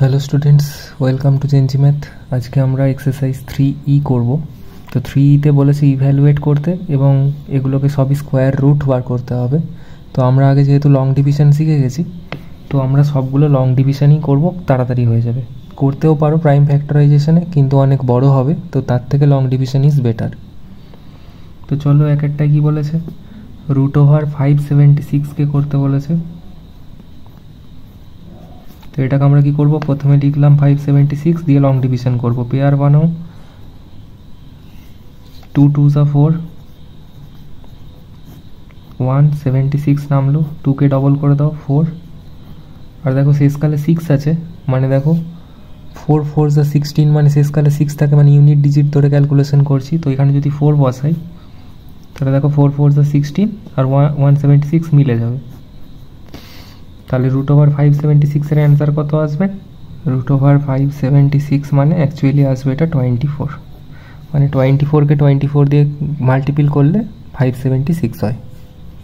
Hello students, welcome to Gen Z math. আজকে আমরা exercise 3E করব। তো 3Eতে বলেছে ইভ্যালুয়েট করতে এবং এগুলোকে সবই স্কোয়ার রুট বার করতে হবে। তো আমরা আগে যেহেতু লং ডিভিশন শিখে গেছি, তো আমরা সবগুলো লং ডিভিশনই করব, তাড়াতাড়ি হয়ে যাবে। করতেও পারো প্রাইম ফ্যাক্টরাইজেশনে, কিন্তু অনেক বড় হবে, তো তার থেকে লং ডিভিশন ইজ বেটার। তো চলো এক একটা কী বলেছে। √576কে করতে বলেছে। তো এটাকে আমরা কি করব, প্রথমে লিখলাম 576 দিয়ে লং ডিভিশন করব। পেয়ার বানাও, 2 2s 4, 176 নামলো, 2কে ডবল করে দাও 4। আর দেখো শেষকালে 6 আছে, মানে দেখো 4 4s 16, মানে শেষকালে 6 থাকে, মানে ইউনিট ডিজিট ধরে ক্যালকুলেশন করছি। তো এখানে যদি 4 বসাই, তাহলে দেখো 4 4s 16 আর 176 মিলে যাবে। তাহলে √576 এর অ্যান্সার কত আসবে? √576 মানে অ্যাকচুয়ালি আসবে এটা 24, মানে 24কে 24 দিয়ে মাল্টিপিল করলে 576 হয়।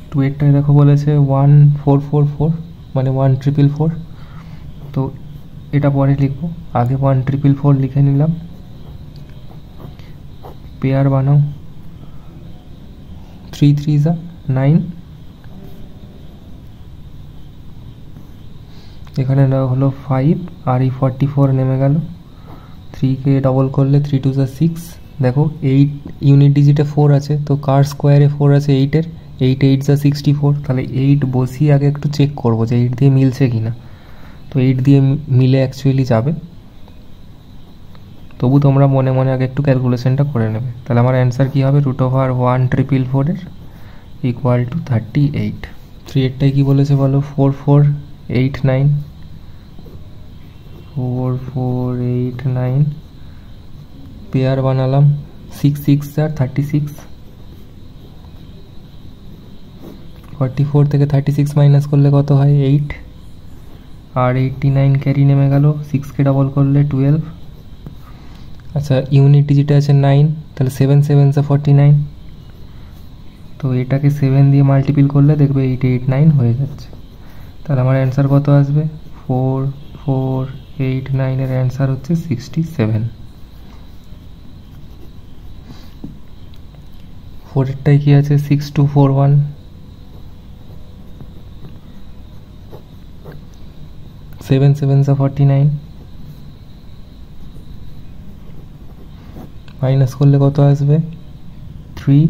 2 এরটায় দেখো বলেছে 1444, মানে 1444। তো এটা পরে লিখবো, আগে 1444 লিখে নিলাম। পেয়ার বানাও, 3 3s 9, এখানে হলো 5 আর এই 44 নেমে গেল। 3কে ডবল করলে 3 2s 6, দেখো 8 ইউনিট ডিজিটে 4 আছে, তো কার স্কোয়ারে 4 আছে 8-এর, 8 8s 64। তাহলে 8 বসিয়ে আগে একটু চেক করবো যে 8 দিয়ে মিলছে কি না। তো 8 দিয়ে মিলে অ্যাকচুয়ালি যাবে, তবু তোমরা মনে মনে আগে একটু ক্যালকুলেশনটা করে নেবে। তাহলে আমার অ্যান্সার কী হবে, √144 ইকুয়াল টু 38। 3 এরটাই কী বলেছে বলো, 4489, 4489। পেয়ার বানালাম, 6 6 36, 44 থেকে 36 মাইনাস করলে কত হয় 8, আর 89 ক্যারি নেমে গেল। 6কে ডবল করলে 12। আচ্ছা ইউনিট ডিজিটে আছে 9, তাহলে 7 7s 49। তো এটাকে 7 দিয়ে মাল্টিপিল করলে দেখবে 889 হয়ে যাচ্ছে। তাহলে আমার অ্যান্সার কত আসবে, 4489 এর অ্যান্সার হচ্ছে 67। 4 এরটাই কি আছে, 6241, 7 7s 49, মাইনাস করলে কত আসবে 3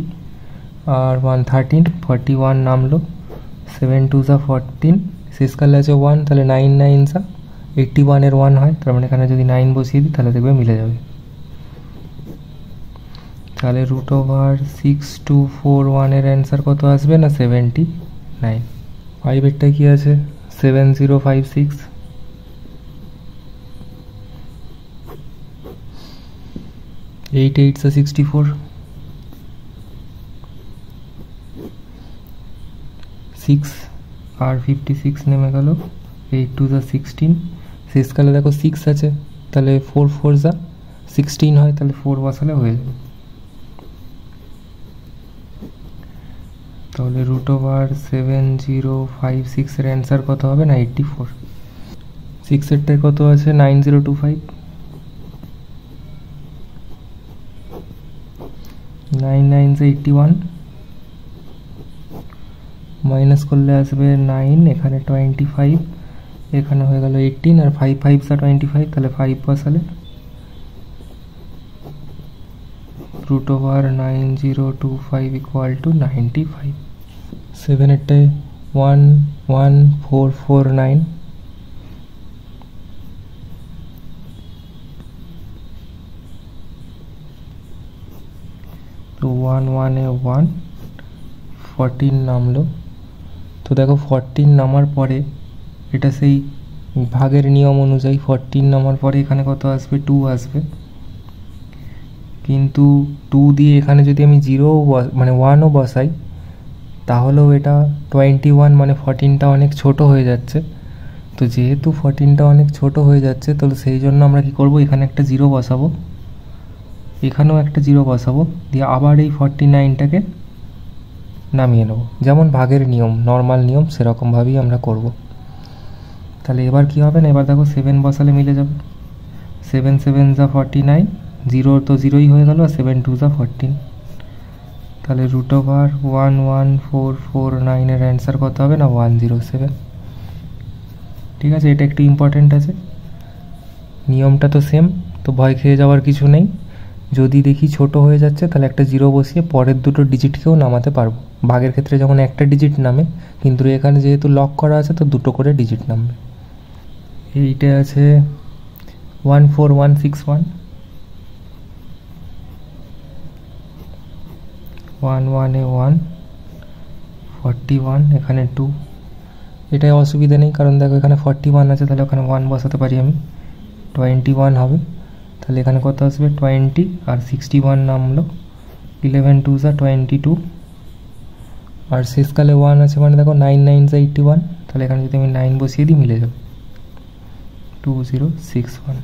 আর 1 13, 41 নামলো। 7 2s 14, শেষকালে আছে 1, তাহলে 9 9s 81 এর 1 হয়, তার মানে এখানে যদি 9 বসিয়ে দিই তাহলে দেখবে মিলে যাবে। তাহলে √6241 এর অ্যান্সার কত আসবে না 79। 5 এরটা কি আছে, 7056, 8 8s 64, 6 আর 56 নেমে গেল। 8 2s 16, শেষকালে দেখো 6 আছে, তাহলে 4 4s 16 হয়, তাহলে 4 বসালে হয়ে যাবে। তাহলে √7056 এর অ্যান্সার কত হবে না 84। 6 এরটায় কত আছে, 9025, 9 9s 81, মাইনাস করলে আসবে 9, এখানে 25, এখানে হয়ে গেল 18, আর 5 5s 25, তাহলে 5 বসালে √9025 ইকুয়াল টু 95। 7 এরটায় 11449, তো 1 1 এ 1, 14 নামলো। তো দেখো 14 নামার পরে এটা সেই ভাগের নিয়ম অনুযায়ী 14 নামার পরে এখানে কত আসবে 2 আসবে, কিন্তু 2 দিয়ে এখানে যদি আমি 0 মানে 1ও বসাই, তাহলেও এটা 21, মানে 14টা অনেক ছোট হয়ে যাচ্ছে। তো যেহেতু 14টা অনেক ছোট হয়ে যাচ্ছে, তাহলে সেই জন্য আমরা কি করব, এখানে একটা 0 বসাবো, এখানেও একটা 0 বসাবো, দিয়ে আবার এই 49টাকে নামিয়ে নেব। যেমন ভাগের নিয়ম, নর্মাল নিয়ম, সেরকমভাবেই আমরা করব। তাহলে এবার কী হবে না, এবার দেখো 7 বসালে মিলে যাবে। 7 7 যা 49, 0 তো 0ই হয়ে গেল, আর 7 2 যা 14। তাহলে √11449 এর অ্যান্সার কত হবে না 107। ঠিক আছে, এটা একটু ইম্পর্টেন্ট আছে। নিয়মটা তো সেম, তো ভয় খেয়ে যাওয়ার কিছু নেই। যদি দেখি ছোট হয়ে যাচ্ছে তাহলে একটা 0 বসিয়ে পরের দুটো ডিজিটকেও নামাতে পারবো। ভাগের ক্ষেত্রে যেমন একটা ডিজিট নামে, কিন্তু এখানে যেহেতু লক করা আছে তো দুটো করে ডিজিট নামবে। এইটা আছে 14161, 11 এ 1, 41, এখানে 2। এটাই অসুবিধা নেই, কারণ দেখো এখানে 41 আছে, তাহলে ওখানে 1 বসাতে পারি আমি, 21 হবে। তাহলে এখানে কত আসবে 20, আর 61 নামলো, 11 2 যা 22, আর শেষকালে 1 আছে, মানে দেখো 9 9 যা 81। তাহলে এখানে যদি আমি 9 বসিয়ে দিই মিলে যাবে 2061।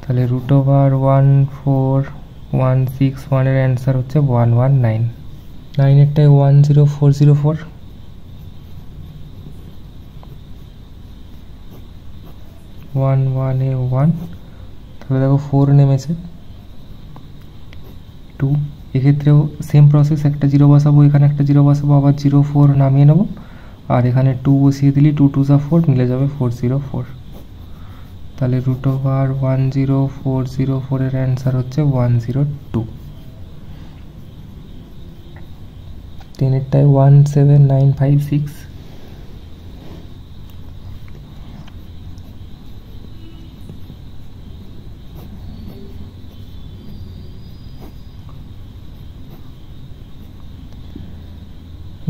তাহলে √14161 এর অ্যান্সার হচ্ছে 119। 9 এরটায় 10404, 11 এ 1, তাহলে দেখো 4 নেমেছে, 2। এক্ষেত্রেও সেম প্রসেস, একটা 0 বসাবো, এখানে একটা 0 বসাবো, আবার 04 নামিয়ে নেবো, আর এখানে 2 বসিয়ে দিলি 2 2 যা 4, মিলে যাবে 404। তাহলে √10404 এর অ্যান্সার হচ্ছে 102। 10 এরটায় 17956,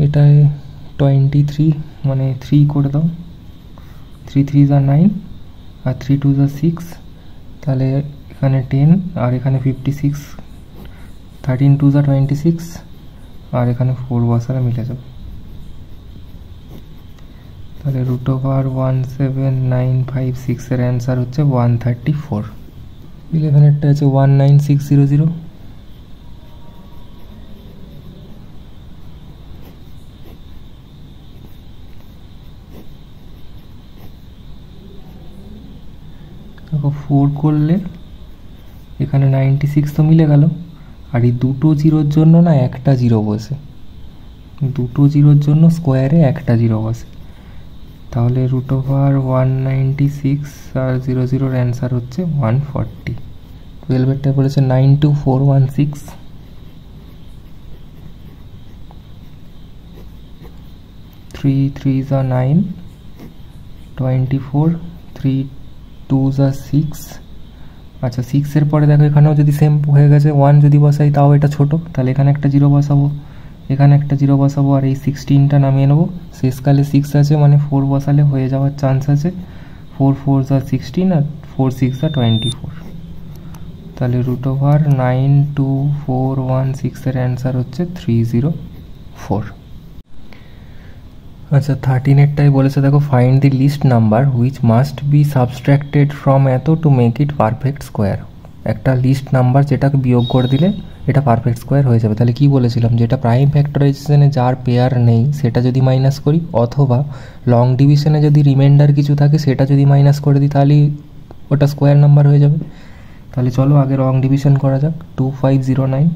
এটায় 23, মানে 3 করে দাও, 3 3 যা 9, আর 3 2 যা 6, তাহলে এখানে 10, আর এখানে 56, 13 2 যা 26, আর এখানে 4 বসালে মিলে যাবে। তাহলে √17956 এর অ্যান্সার হচ্ছে 134। 11 এরটা আছে 19600, দেখো 4 করলে এখানে 96 তো মিলে গেল, আর এই দুটো জিরোর জন্য না একটা 0 বসে, দুটো জিরোর জন্য স্কোয়ারে একটা 0 বসে। তাহলে √196 আর 00 এর অ্যান্সার হচ্ছে 140। 12 এরটা বলেছে 92416, 3 3 যা 9, 24, 3 2 যা 6। আচ্ছা 6 এর পরে দেখো এখানেও যদি সেম হয়ে গেছে, 1 যদি বসাই তাও এটা ছোট, তাহলে এখানে একটা 0 বসাবো, এখানে একটা 0 বসাবো, আর এই 16টা নামিয়ে নেবো। শেষকালে 6 আছে, মানে 4 বসালে হয়ে যাওয়ার চান্স আছে। 4 4 যা 16, আর 4 6 যা 24। তাহলে √92416 এর অ্যান্সার হচ্ছে 304। আচ্ছা 13 এরটাই বলেছে দেখো, find the least number which must be subtracted from এত to make it perfect square. একটা লিস্ট নাম্বার যেটাকে বিয়োগ করে দিলে এটা পারফেক্ট স্কোয়ার হয়ে যাবে। তাহলে কি বলেছিলাম, যেটা প্রাইম ফ্যাক্টরাইজেশনে যার পেয়ার নেই সেটা যদি মাইনাস করি, অথবা লং ডিভিশনে যদি রিমাইন্ডার কিছু থাকে সেটা যদি মাইনাস করে দিই, তাহলেই ওটা স্কোয়ার নাম্বার হয়ে যাবে। তাহলে চলো আগে লং ডিভিশন করা যাক। 2509,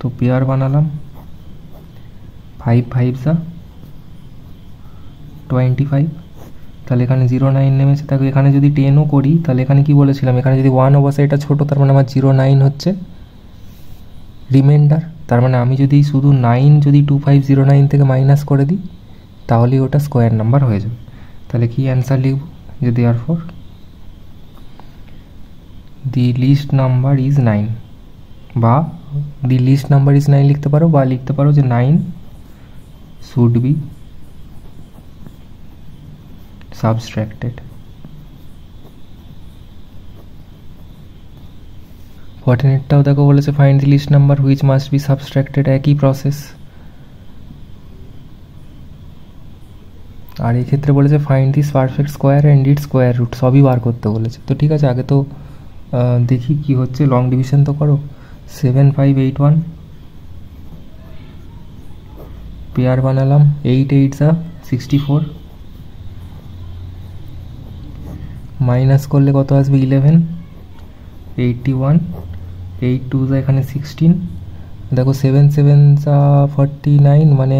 তো পেয়ার বানালাম, 5 5 যা 25, তাহলে এখানে 09 নেমেছে। তাকে এখানে যদি 10ও করি, তাহলে এখানে কি বলেছিলাম, এখানে যদি 1 বসে এটা ছোট, তার মানে আমার 09 হচ্ছে রিমাইন্ডার। তার মানে আমি যদি শুধু 9 যদি 2509 থেকে মাইনাস করে দিই, তাহলেই ওটা স্কোয়ার নাম্বার হয়ে যাবে। তাহলে কি অ্যান্সার লিখব, যে therefore the least number is 9, বা দি লিস্ট নাম্বার ইজ 9 লিখতে পারো, বা লিখতে পারো যে 9 should be subtracted। 14টাও দেখো বলেছে find the least number which must be subtracted, একই প্রসেস। আর এই ক্ষেত্রে বলেছে find this perfect square and it square root, সবই বার করতে বলেছে। তো ঠিক আছে, আগে তো দেখি কি হচ্ছে, লং ডিভিশন তো করো। 7581, পেয়ার বানালাম, 8 8 64, মাইনাস করলে কত আসবে 11, 81, 8 2 এখানে 16, দেখো 7 7 49, মানে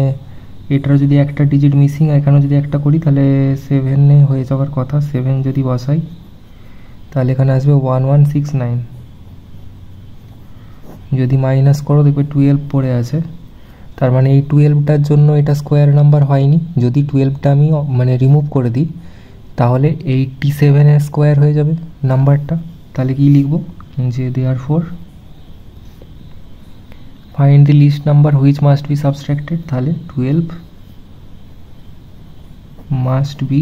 এটার যদি একটা ডিজিট মিসিং, এখানে যদি একটা করি তাহলে 7 হয়ে যাওয়ার কথা। 7 যদি বসাই তাহলে এখানে আসবে 1169, যদি মাইনাস করো দেখবে 12 পড়ে আছে, তার মানে এই 12টার জন্য এটা স্কোয়ার নাম্বার হয়নি। যদি 12টা আমি মানে রিমুভ করে দিই তাহলে 87 স্কোয়ার হয়ে যাবে নাম্বারটা। তাহলে কি লিখবো যে therefore find the least number which must be subtracted, তাহলে 12 মাস্ট বি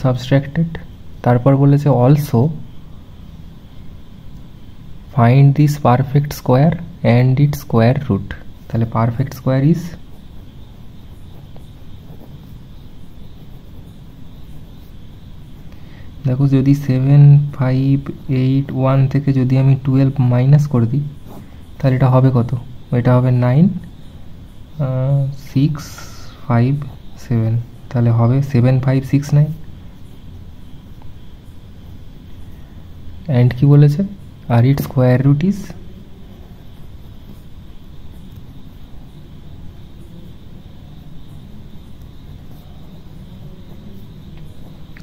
সাবস্ট্রাক্টেড। তারপর বলেছে also find this perfect square and it square root, তাহলে পারফেক্ট স্কোয়ার ইজ দেখো যদি 7 5 8 1 থেকে যদি আমি 12 মাইনাস করে দিই তাহলে এটা হবে কত, এটা হবে 9 6 5 7, তাহলে হবে 7 5 6 9। অ্যান্ড কি বলেছে, আর ইট স্কোয়ার রুট ইজ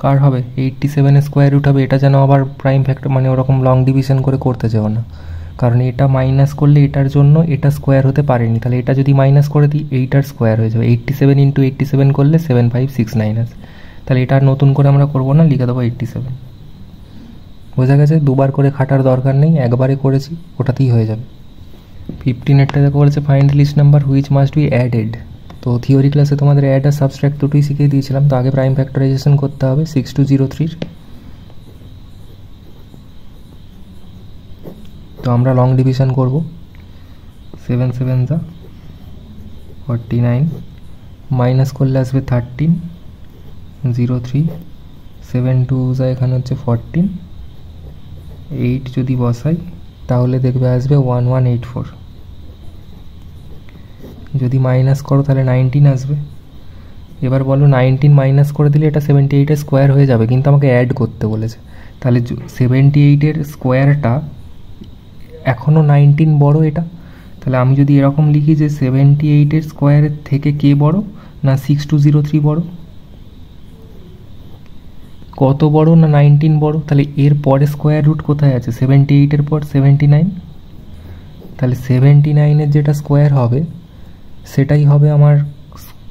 কার হবে 87 স্কোয়ার রুট হবে। এটা যেন আবার প্রাইম ফ্যাক্টর মানে ওরকম লং ডিভিশন করে করতে চাও না, কারণ এটা মাইনাস করলে এটার জন্য এটা স্কোয়ার হতে পারেনি, তাহলে এটা যদি মাইনাস করে দিই এইটার স্কোয়ার হয়ে যাবে। 87 ইন্টু 87 করলে 7569 আছে, তাহলে এটা আর নতুন করে আমরা করবো না, লিখে দেবো 87। বোঝা গেছে, দুবার করে খাটার দরকার নেই, একবারে করেছি ওটাতেই হয়ে যাবে। 15 দেখো বলেছে find the least number which must be added. তো থিওরি ক্লাসে তোমাদের অ্যাড আর সাবস্ট্রাক্ট দুটোই শিখিয়ে দিয়েছিলাম। তো আগে প্রাইম ফ্যাক্টরাইজেশন করতে হবে 6203। তো আমরা লং ডিভিশন করব, 7 7 49, মাইনাস করলে আসবে 13 03, 7 2 এখানে হচ্ছে 14, 8 যদি বসাই তাহলে দেখবে আসবে 1184, যদি মাইনাস করো তাহলে 19 আসবে। এবার বলো 19 মাইনাস করে দিলে এটা 78 স্কোয়ার হয়ে যাবে, কিন্তু আমাকে অ্যাড করতে বলেছে। তাহলে 78 স্কোয়ারটা এখনও 19 বড় এটা, তাহলে আমি যদি এরকম লিখি যে 78 স্কোয়ারের থেকে কে বড় না 6203 বড়, কত বড় না 19 বড়, তাহলে এর পরে স্কোয়ার রুট কোথায় আছে 78 পর 79, তাহলে 79 যেটা স্কোয়ার হবে সেটাই হবে আমার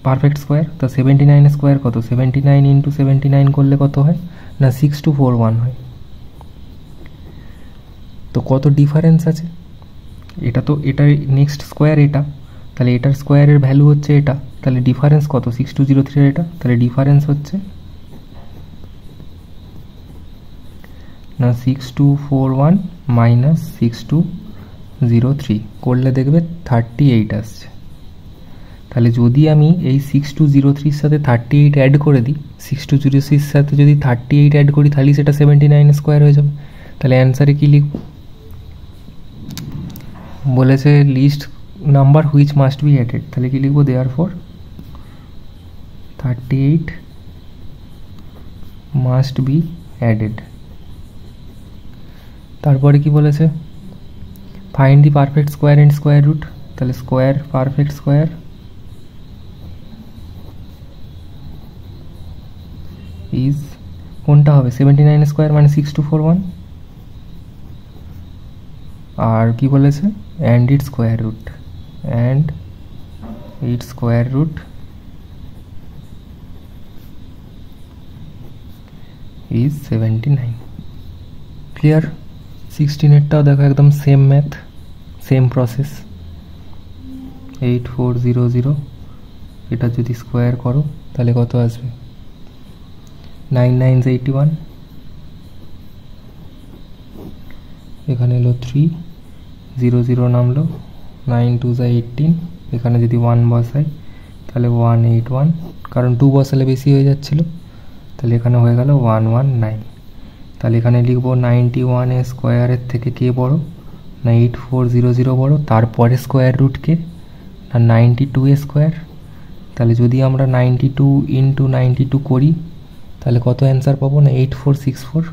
পারফেক্ট স্কোয়ার। তো 79 স্কোয়ার কত, 79 ইন্টু 79 করলে কত হয় না 6241 হয়। তো কত ডিফারেন্স আছে, এটা তো এটার নেক্সট স্কোয়ার এটা, তাহলে এটার স্কোয়ারের ভ্যালু হচ্ছে এটা, তাহলে ডিফারেন্স কত 6203 এটা, তাহলে ডিফারেন্স হচ্ছে না 6241 মাইনাস 6203 করলে দেখবে 38 আসছে। তাহলে যদি আমি এই 6203 সাথে 38 অ্যাড করে দিই, 6203 সাথে যদি 38 অ্যাড করি তাহলে সেটা 79 স্কোয়ার হয়ে যাবে। তাহলে অ্যান্সারে কী লিখব, বলেছে least number which must be added, তাহলে কি লিখবো দেয়ারফর 38 মাস্ট বি অ্যাডেড। তারপরে কি বলেছে find the perfect square and square root, তাহলে স্কোয়ার পারফেক্ট স্কোয়ার ইজ কোনটা হবে 79 স্কোয়ার মানে 6241, আর কি বলেছে and it square root, and it square root is 79। Clear. 16টাও দেখো একদম সেম ম্যাথ, সেম প্রসেস, 8400, এটা যদি স্কোয়ার করো তাহলে কত আসবে 9 9 81, এখানে এলো 3 0 0 নামলো, 9 2 18, এখানে যদি 1 বসাই তাহলে 181, কারণ 2 বসালে বেশি হয়ে যাচ্ছিল, তাহলে এখানে হয়ে গেল 119। তাহলে এখানে লিখবো 91 স্কোয়ারের থেকে কে বড় না 8400 বড়, তারপরে স্কোয়ার রুটকে না 92 স্কোয়ার? তাহলে যদি আমরা 92 ইন্টু 92 করি তাহলে কত অ্যান্সার পাবো? না 8464।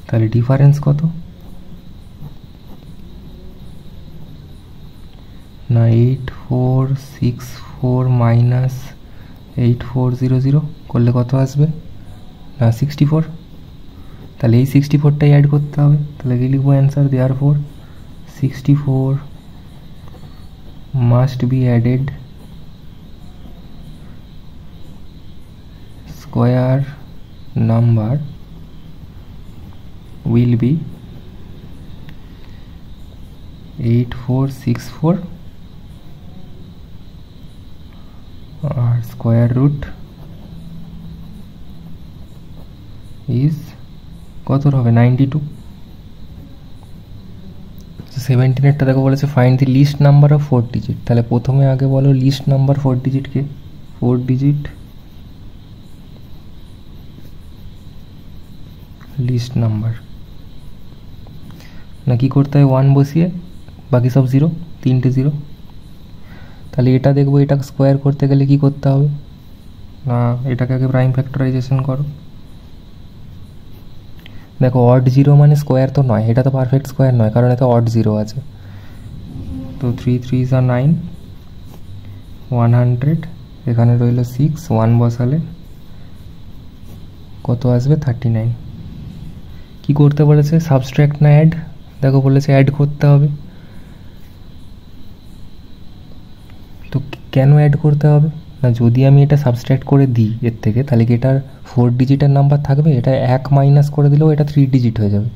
তাহলে ডিফারেন্স কত? না 8464 মাইনাস 8400 করলে কত আসবে? না 64। তাহলে এই 64টাই অ্যাড করতে হবে। তাহলে কি লিখবো অ্যান্সার? Therefore 64 must be added square number will be 8464 আর স্কোয়ার রুট ইজ কত হবে? 92। 17-এরটা দেখো বলেছে find the least number of 4 digit. তাহলে প্রথমে আগে বলো লিস্ট নাম্বার 4 ডিজিটকে। 4 ডিজিট লিস্ট নাম্বার না কি করতে হয়? 1 বসিয়ে বাকি সব 0, 3টে 0। তাহলে এটা দেখবো, এটা স্কোয়ার করতে গেলে কি করতে হবে? না এটাকে আগে প্রাইম ফ্যাক্টরাইজেশন করো। দেখো অড 0 মানে স্কোয়ার তো নয়, এটা তো পারফেক্ট স্কোয়ার নয় কারণ এতে অড 0 আছে। তো 3 3s are 9, 100, এখানে রইল 6, 1 বসালে কত আসবে? 39। কি করতে বলেছে? সাবস্ট্রাক্ট না অ্যাড? দেখো বলেছে অ্যাড করতে হবে। তো কেন অ্যাড করতে হবে? না যদি আমি এটা সাবস্ট্রাক্ট করে দিই এর থেকে, তাহলে কি এটার 4 ডিজিটের নাম্বার থাকবে? এটা 1 মাইনাস করে দিলেও এটা 3 ডিজিট হয়ে যাবে।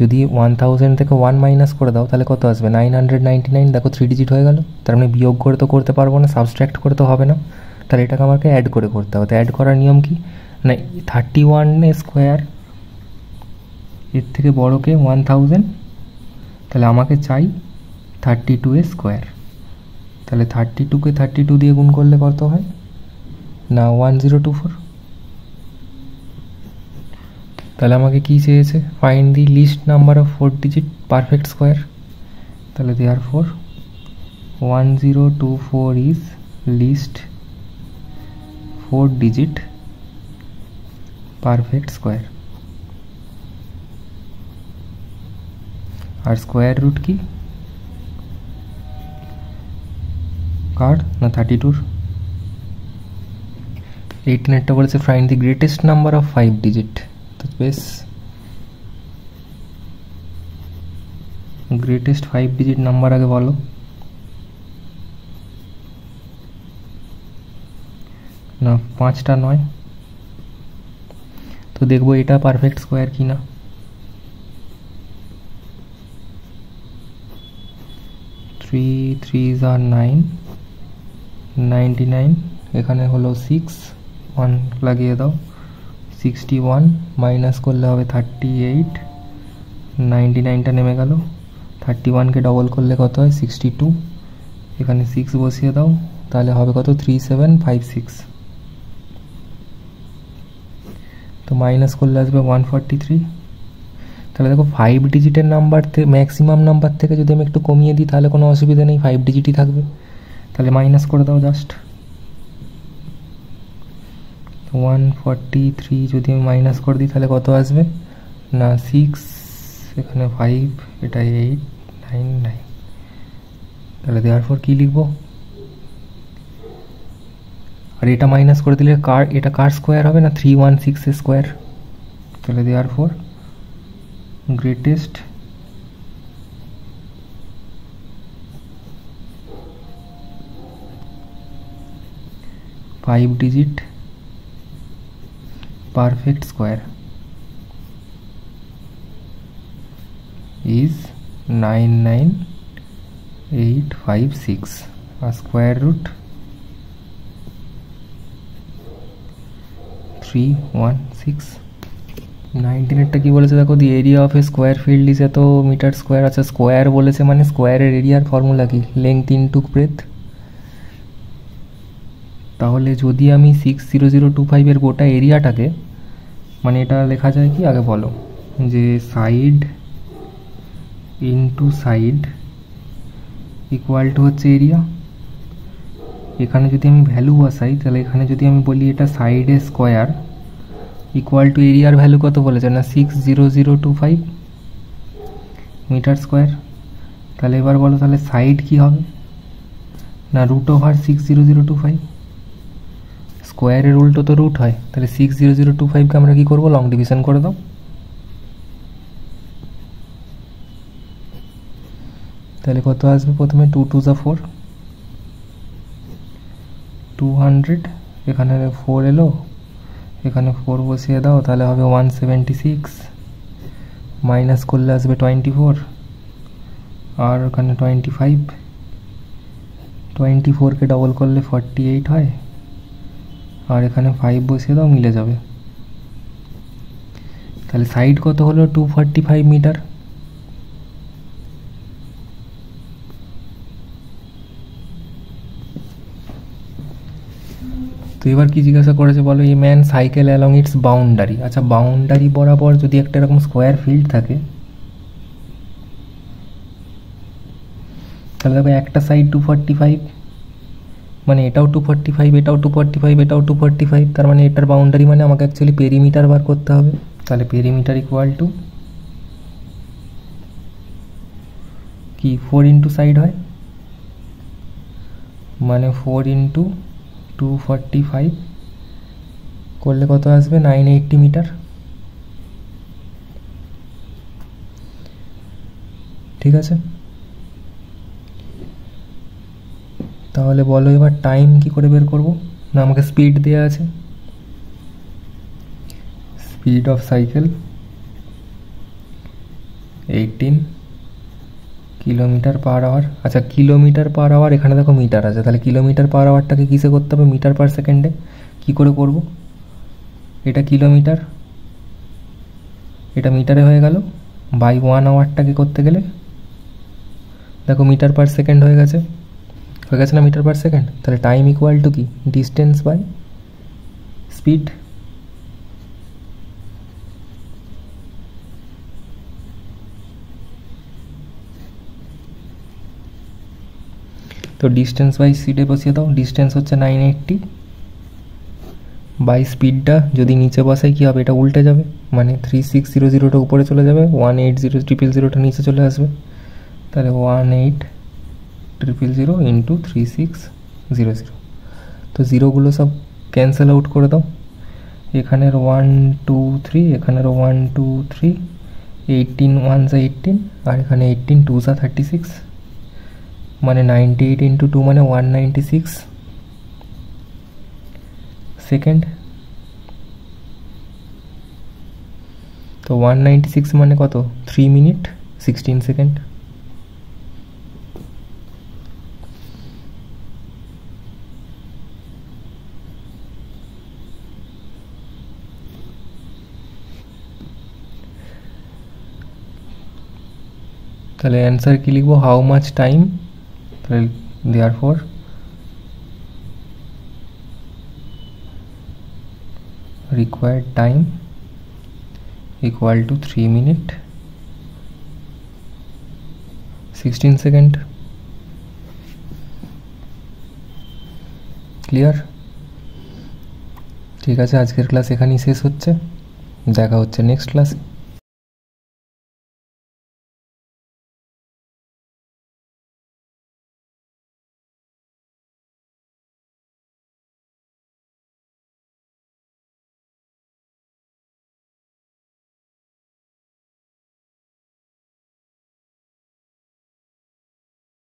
যদি 1000 থেকে 1 মাইনাস করে দাও তাহলে কত আসবে? 999। দেখো 3 ডিজিট হয়ে গেল। তার মানে বিয়োগ করে তো করতে পারবো না, সাবস্ট্রাক্ট করে তো হবে না, তাহলে এটাকে আমাকে অ্যাড করে করতে হবে। তো অ্যাড করার নিয়ম কি? না 31 স্কোয়ার এর থেকে বড়কে 1000, তাহলে আমাকে চাই 32 স্কোয়ার। তাহলে 32কে 32 দিয়ে গুণ করলে কত হয়? না 1024। তাহলে আমাকে কি চেয়েছে? Find the least number of 4 digit perfect square. তাহলে therefore 1024 is least 4 digit perfect square. আর স্কোয়ার রুট কি কার? না 32। 18-এরটা বলেছে find the greatest number of 5 digit. তো বেশ, গ্রেটেস্ট 5 ডিজিট নাম্বার আগে বলো। না 5টা নয়। তো দেখবো এটা পারফেক্ট স্কোয়ার কি না। 3 3s are 9, 99, এখানে হলো 6, 1 লাগিয়ে দাও, 61 মাইনাস করলে হবে 38, 99টা নেমে গেল, 31কে ডবল করলে কত হয়? 62, এখানে 6 বসিয়ে দাও, তাহলে হবে কত? 3756। তো মাইনাস করলে আসবে 143। তাহলে দেখো 5 ডিজিটের নাম্বার থেকে ম্যাক্সিমাম নাম্বার থেকে যদি আমি একটু কমিয়ে দিই তাহলে কোনো অসুবিধা নেই, 5 ডিজিটই থাকবে। তাহলে মাইনাস করে দাও জাস্ট। 143 যদি আমি মাইনাস করে দিই তাহলে কত আসবে? না 6, এখানে 5, এটা 8, 9, 9। তাহলে দেওয়ার কি লিখবো? আর এটা মাইনাস করে দিলে এটা কার স্কোয়ার হবে? না 316 স্কোয়ার। তাহলে দেওয়ার greatest 5 digit perfect square is 99856 আর square root 316। 19-এরটা কি বলেছে দেখো? The area of a square field is এত মিটার স্কোয়ার। আচ্ছা স্কোয়ার বলেছে মানে স্কোয়ারের এরিয়ার ফর্মুলা কি? Length into breadth. তাহলে যদি আমি 60025 এর গোটা এরিয়াটাকে, মানে এটা লেখা যায় কি আগে বলো, যে side into side equal to হচ্ছে এরিয়া। এখানে যদি আমি ভ্যালু বসাই তাহলে এখানে যদি আমি বলি এটা সাইডের স্কোয়ার ইকুয়াল টু এরিয়ার ভ্যালু কত বলেছে না 60025 মিটার স্কোয়ার। তাহলে এবার বলো তাহলে সাইড কি হবে না √60025, স্কোয়ারের উল্টো তো রুট হয়, তাহলে 60025কে আমরা কি করব লং ডিভিশন করে দাও। তাহলে কত আসবে প্রথমে 2 2 যা 4 200, এখানে 4 এলো, এখানে 4 বসিয়ে দাও তাহলে হবে 176, মাইনাস করলে আসবে 24 আর ওখানে 25, 24কে ডবল করলে 48 হয় আর এখানে 5 বসিয়ে দাও মিলে যাবে। তাহলে সাইড কত হলো 245 মিটার। তো এবার কি জিজ্ঞাসা করেছে বলো, a man cycle along it's boundary. আচ্ছা বাউন্ডারি বরাবর যদি একটা এরকম স্কোয়ার ফিল্ড থাকে তাহলে দেখো একটা সাইড 245, মানে এটাও 245, এটাও 245, এটাও 245, তার মানে এটার বাউন্ডারি মানে আমাকে অ্যাকচুয়ালি পেরিমিটার বার করতে হবে। তাহলে পেরিমিটার ইকুয়াল টু কি 4 ইন্টু সাইড হয়, মানে 4 ইন্টু 245 করলে কত আসবে 980 মিটার। ঠিক আছে, তাহলে বলো এবার টাইম কি করে বের করব না, আমাকে স্পিড দেওয়া আছে, speed of cycle 18 kilometre per hour. আচ্ছা কিলোমিটার পার আওয়ার, এখানে দেখো মিটার আছে, তাহলে কিলোমিটার পার আওয়ারটাকে কিসে করতে হবে মিটার পার সেকেন্ডে। কি করে করব, এটা কিলোমিটার এটা মিটারে হয়ে গেল, বাই 1 আওয়ারটাকে করতে গেলে দেখো মিটার পার সেকেন্ড হয়ে গেছে না মিটার পার সেকেন্ড। তাহলে টাইম ইকুয়াল টু কি ডিস্টেন্স বাই স্পিড। তো ডিস্টেন্স বাই স্পিডে বসিয়ে দাও, ডিস্টেন্স হচ্ছে 980 বাই স্পিডটা যদি নিচে বসাই কী হবে, এটা উল্টে যাবে, মানে 3600টা উপরে চলে যাবে, 180000টা নিচে চলে আসবে, তাহলে 18000 ইন্টু 3600। তো জিরোগুলো সব ক্যান্সেল আউট করে দাও, এখানের 1 2 3, এখানের 1 2 3, 18 1 যা 18 আর এখানে 18 2 যা 36, মানে 98 ইন্টু 2 মানে 196 সেকেন্ড। তো 196 মানে কত 3 মিনিট 16 সেকেন্ড। তাহলে অ্যান্সার কি লিখবো, হাউ মাচ টাইম, তাহলে therefore required time equal to 3 minute 16 second. Clear? ঠিক আছে, আজকের ক্লাস এখানেই শেষ হচ্ছে, দেখা হচ্ছে নেক্সট ক্লাসে।